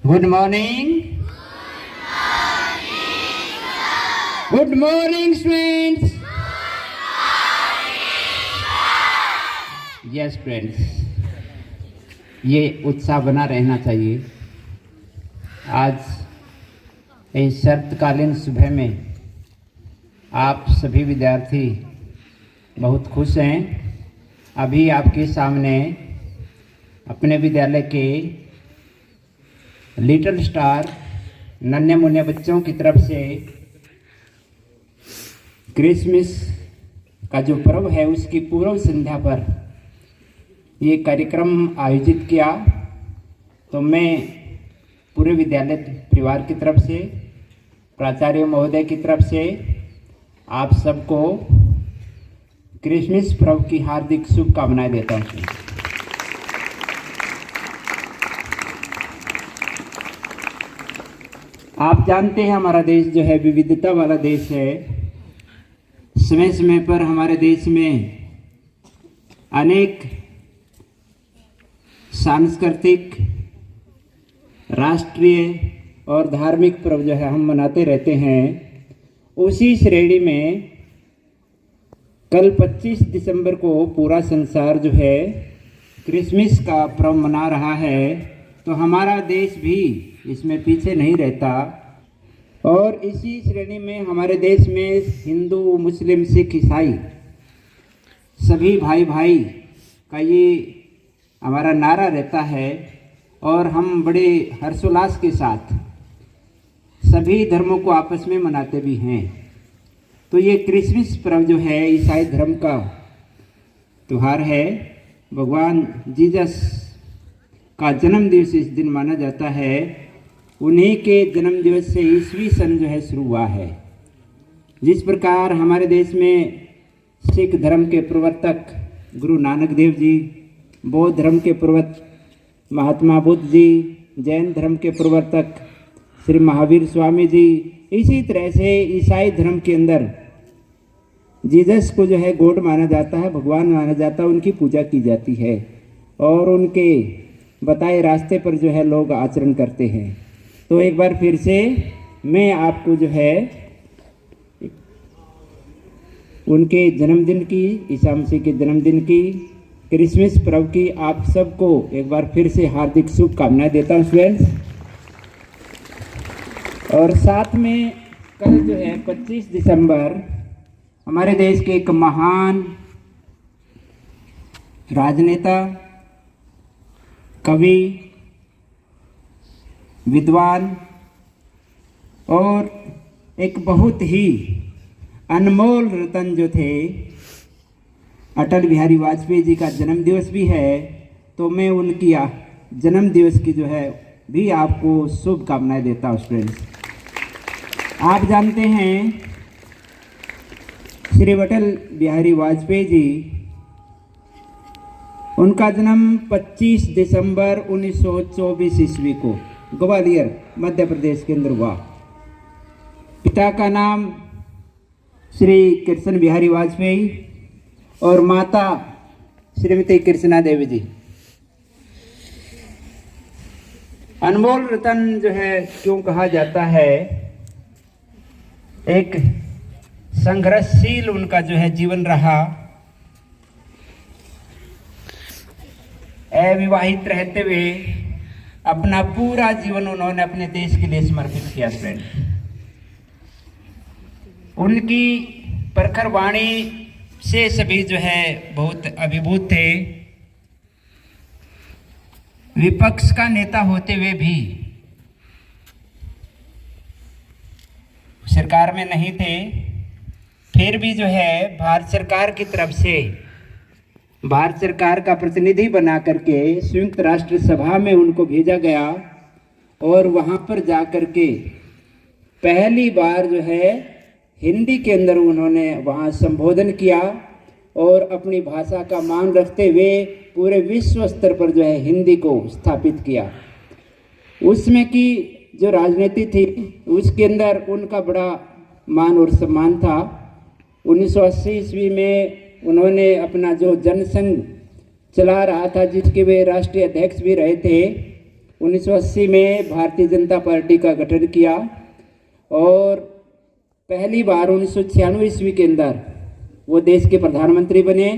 Good morning. Good morning, students. Yes, friends. ये उत्साह बना रहना चाहिए। आज इस शरतकालीन सुबह में आप सभी विद्यार्थी बहुत खुश हैं। अभी आपके सामने अपने विद्यालय के लिटिल स्टार नन्हे मुन्ने बच्चों की तरफ से क्रिसमस का जो पर्व है उसकी पूर्व संध्या पर ये कार्यक्रम आयोजित किया। तो मैं पूरे विद्यालय परिवार की तरफ से, प्राचार्य महोदय की तरफ से आप सबको क्रिसमस पर्व की हार्दिक शुभकामनाएं देता हूँ। आप जानते हैं हमारा देश जो है विविधता वाला देश है। समय समय पर हमारे देश में अनेक सांस्कृतिक, राष्ट्रीय और धार्मिक पर्व जो है हम मनाते रहते हैं। उसी श्रेणी में कल 25 दिसंबर को पूरा संसार जो है क्रिसमस का पर्व मना रहा है। तो हमारा देश भी इसमें पीछे नहीं रहता। और इसी श्रेणी में हमारे देश में हिंदू, मुस्लिम, सिख, ईसाई सभी भाई भाई का ये हमारा नारा रहता है। और हम बड़े हर्षोल्लास के साथ सभी धर्मों को आपस में मनाते भी हैं। तो ये क्रिसमस पर्व जो है ईसाई धर्म का त्यौहार है। भगवान जीसस का जन्म दिवस इस दिन माना जाता है। उन्हीं के जन्म दिवस से ईसवी सन जो है शुरू हुआ है। जिस प्रकार हमारे देश में सिख धर्म के प्रवर्तक गुरु नानक देव जी, बौद्ध धर्म के प्रवर्तक महात्मा बुद्ध जी, जैन धर्म के प्रवर्तक श्री महावीर स्वामी जी, इसी तरह से ईसाई धर्म के अंदर जीसस को जो है गॉड माना जाता है, भगवान माना जाता है, उनकी पूजा की जाती है और उनके बताए रास्ते पर जो है लोग आचरण करते हैं। तो एक बार फिर से मैं आपको जो है उनके जन्मदिन की, ईसा मसीह के जन्मदिन की, क्रिसमस पर्व की आप सबको एक बार फिर से हार्दिक शुभकामनाएं देता हूँ स्टूडेंट्स। और साथ में कल जो है 25 दिसंबर हमारे देश के एक महान राजनेता, कवि, विद्वान और एक बहुत ही अनमोल रतन जो थे अटल बिहारी वाजपेयी जी का जन्म दिवस भी है। तो मैं उनकी जन्म दिवस की जो है भी आपको शुभकामनाएं देता हूँ फ्रेंड्स। आप जानते हैं श्री अटल बिहारी वाजपेयी जी, उनका जन्म 25 दिसंबर 1924 ईस्वी को ग्वालियर मध्य प्रदेश के अंदर हुआ। पिता का नाम श्री कृष्ण बिहारी वाजपेयी और माता श्रीमती कृष्णा देवी जी। अनमोल रतन जो है क्यों कहा जाता है, एक संघर्षशील उनका जो है जीवन रहा। अविवाहित रहते हुए अपना पूरा जीवन उन्होंने अपने देश के लिए समर्पित किया फ्रेंड। उनकी प्रखर वाणी से सभी जो है बहुत अभिभूत थे। विपक्ष का नेता होते हुए भी सरकार में नहीं थे, फिर भी जो है भारत सरकार की तरफ से भारत सरकार का प्रतिनिधि बना करके संयुक्त राष्ट्र सभा में उनको भेजा गया और वहाँ पर जा कर के पहली बार जो है हिंदी के अंदर उन्होंने वहाँ संबोधन किया और अपनी भाषा का मान रखते हुए पूरे विश्व स्तर पर जो है हिंदी को स्थापित किया। उसमें की जो राजनीति थी उसके अंदर उनका बड़ा मान और सम्मान था। 1980 ईस्वी में उन्होंने अपना जो जनसंघ चला रहा था, जिसके वे राष्ट्रीय अध्यक्ष भी रहे थे, 1980 में भारतीय जनता पार्टी का गठन किया और पहली बार 1996 ईस्वी के अंदर वो देश के प्रधानमंत्री बने।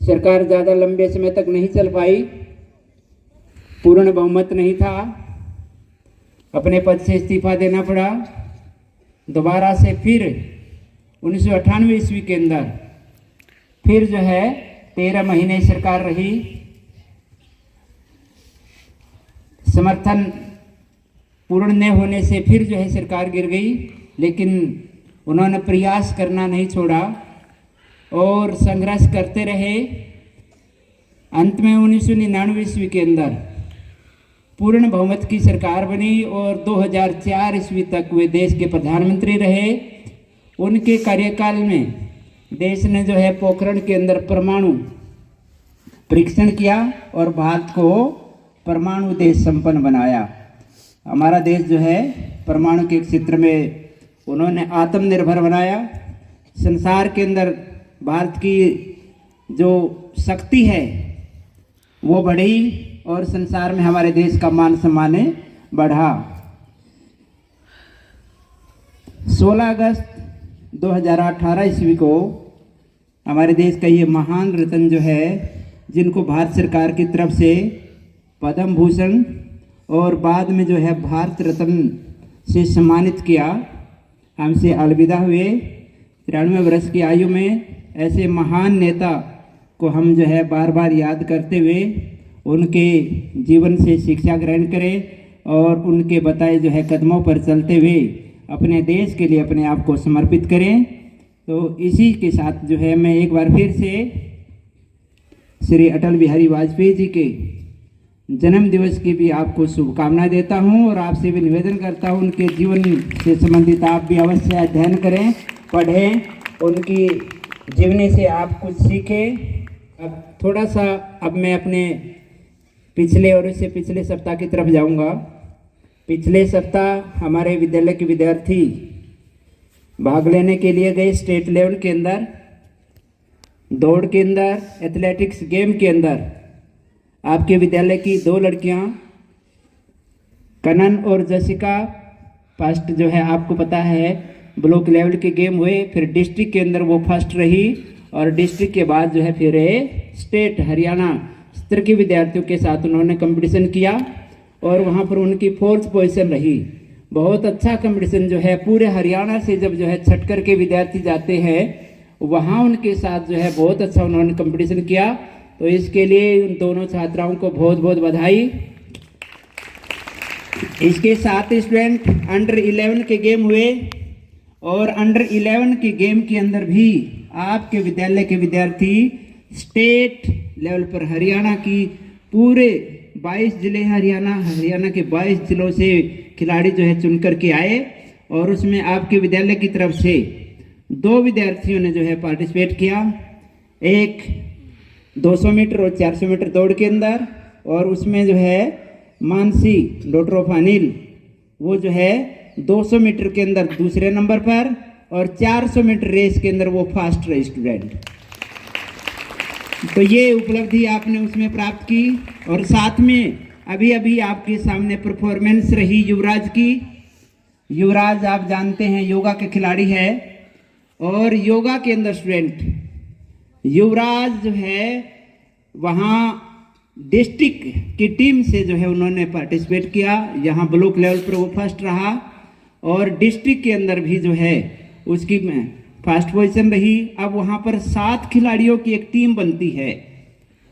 सरकार ज़्यादा लंबे समय तक नहीं चल पाई, पूर्ण बहुमत नहीं था, अपने पद से इस्तीफा देना पड़ा। दोबारा से फिर 1998 ईस्वी के अंदर फिर जो है 13 महीने सरकार रही। समर्थन पूर्ण न होने से फिर जो है सरकार गिर गई, लेकिन उन्होंने प्रयास करना नहीं छोड़ा और संघर्ष करते रहे। अंत में 1999 ईस्वी के अंदर पूर्ण बहुमत की सरकार बनी और 2004 ईस्वी तक वे देश के प्रधानमंत्री रहे। उनके कार्यकाल में देश ने जो है पोखरण के अंदर परमाणु परीक्षण किया और भारत को परमाणु देश संपन्न बनाया। हमारा देश जो है परमाणु के क्षेत्र में उन्होंने आत्मनिर्भर बनाया। संसार के अंदर भारत की जो शक्ति है वो बढ़ी और संसार में हमारे देश का मान सम्मान बढ़ा। 16 अगस्त 2018 ईस्वी को हमारे देश का ये महान रत्न जो है, जिनको भारत सरकार की तरफ से पद्म भूषण और बाद में जो है भारत रत्न से सम्मानित किया, हमसे अलविदा हुए। 93 वर्ष की आयु में ऐसे महान नेता को हम जो है बार बार याद करते हुए उनके जीवन से शिक्षा ग्रहण करें और उनके बताए जो है कदमों पर चलते हुए अपने देश के लिए अपने आप को समर्पित करें। तो इसी के साथ जो है मैं एक बार फिर से श्री अटल बिहारी वाजपेयी जी के जन्म दिवस की भी आपको शुभकामनाएं देता हूं और आपसे भी निवेदन करता हूं उनके जीवन से संबंधित आप भी अवश्य अध्ययन करें, पढ़ें, उनकी जीवनी से आप कुछ सीखें। अब थोड़ा सा मैं अपने पिछले और इससे पिछले सप्ताह की तरफ जाऊंगा। पिछले सप्ताह हमारे विद्यालय के विद्यार्थी भाग लेने के लिए गए स्टेट लेवल के अंदर, दौड़ के अंदर, एथलेटिक्स गेम के अंदर। आपके विद्यालय की 2 लड़कियां कनन और जसिका फर्स्ट जो है, आपको पता है ब्लॉक लेवल के गेम हुए, फिर डिस्ट्रिक्ट के अंदर वो फर्स्ट रही और डिस्ट्रिक्ट के बाद जो है फिर स्टेट हरियाणा स्तर के विद्यार्थियों के साथ उन्होंने कंपटीशन किया और वहाँ पर उनकी 4th पोजीशन रही। बहुत अच्छा कंपटीशन जो है, पूरे हरियाणा से जब जो है छटकर के विद्यार्थी जाते हैं वहाँ उनके साथ जो है बहुत अच्छा उन्होंने कंपटीशन किया। तो इसके लिए उन दोनों छात्राओं को बहुत बहुत बधाई। इसके साथ स्टूडेंट अंडर 11 के गेम हुए और अंडर 11 के गेम के अंदर भी आपके विद्यालय के विद्यार्थी स्टेट लेवल पर हरियाणा की पूरे 22 जिले हरियाणा के 22 जिलों से खिलाड़ी जो है चुनकर के आए और उसमें आपके विद्यालय की तरफ से 2 विद्यार्थियों ने जो है पार्टिसिपेट किया। एक 200 मीटर और 400 मीटर दौड़ के अंदर, और उसमें जो है मानसी डॉटर ऑफ अनिल वो जो है 200 मीटर के अंदर दूसरे नंबर पर और 400 मीटर रेस के अंदर वो फास्ट रहे स्टूडेंट। तो ये उपलब्धि आपने उसमें प्राप्त की। और साथ में अभी अभी आपके सामने परफॉर्मेंस रही युवराज की। युवराज आप जानते हैं योगा के खिलाड़ी है और योगा के अंदर स्टूडेंट युवराज जो है वहाँ डिस्ट्रिक्ट की टीम से जो है उन्होंने पार्टिसिपेट किया। यहाँ ब्लॉक लेवल पर वो फर्स्ट रहा और डिस्ट्रिक्ट के अंदर भी जो है उसकी फर्स्ट पोजीशन रही। अब वहाँ पर 7 खिलाड़ियों की एक टीम बनती है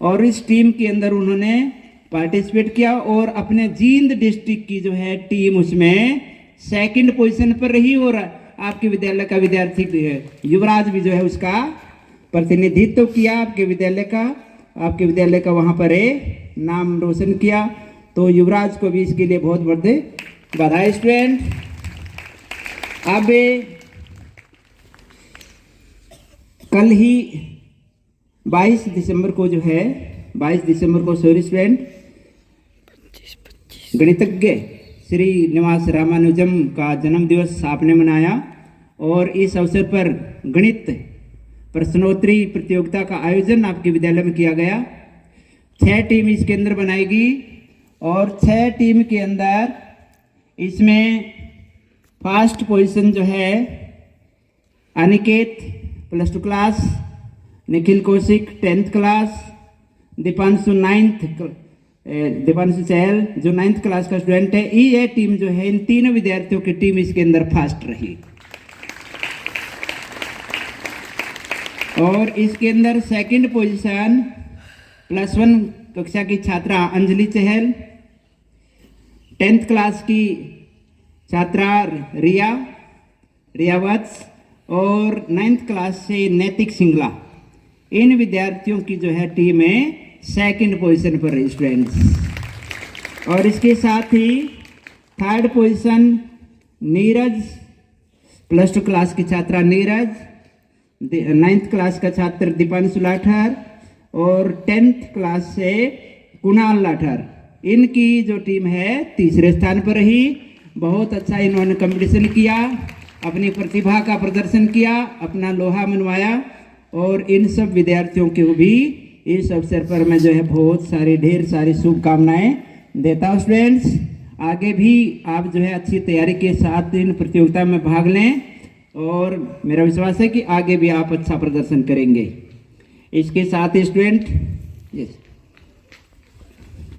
और इस टीम के अंदर उन्होंने पार्टिसिपेट किया और अपने जींद डिस्ट्रिक्ट की जो है टीम उसमें 2nd पोजीशन पर रही और आपके विद्यालय का विद्यार्थी युवराज भी जो है उसका प्रतिनिधित्व किया आपके विद्यालय का वहाँ पर नाम रोशन किया। तो युवराज को भी इसके लिए बहुत बहुत बधाई स्टूडेंट। अब कल ही 22 दिसंबर को स्टूडेंट गणितज्ञ श्री निवास रामानुजम का जन्म दिवस आपने मनाया और इस अवसर पर गणित प्रश्नोत्तरी प्रतियोगिता का आयोजन आपके विद्यालय में किया गया। 6 टीम इसके अंदर बनाएगी और 6 टीम के अंदर इसमें फर्स्ट पोजीशन जो है Aniket +2 class, Nikhil Kaushik 10th class, Deepanshu Chahal जो 9th क्लास का स्टूडेंट है। ये टीम जो है, इन तीनों विद्यार्थियों की टीम इसके अंदर फर्स्ट रही। और इसके अंदर सेकंड पोजीशन +1 कक्षा की छात्रा अंजलि चहल, 10th क्लास की छात्रा रिया वत्स और 9th क्लास से नैतिक सिंगला। इन विद्यार्थियों की जो है टीम है सेकंड पोजीशन पर रही स्टूडेंट्स। और इसके साथ ही थर्ड पोजीशन नीरज +2 क्लास की छात्रा नीरज, 9th क्लास का छात्र दीपांशु लाठर और 10th क्लास से कुणाल लाठर। इनकी जो टीम है तीसरे स्थान पर रही। बहुत अच्छा इन्होंने कंपटीशन किया, अपनी प्रतिभा का प्रदर्शन किया, अपना लोहा मनवाया। और इन सब विद्यार्थियों को भी इस अवसर पर मैं जो है बहुत सारी ढेर सारी शुभकामनाएं देता हूँ। स्टूडेंट्स, आगे भी आप जो है अच्छी तैयारी के साथ इन प्रतियोगिता में भाग लें और मेरा विश्वास है कि आगे भी आप अच्छा प्रदर्शन करेंगे। इसके साथ ही स्टूडेंट, यस।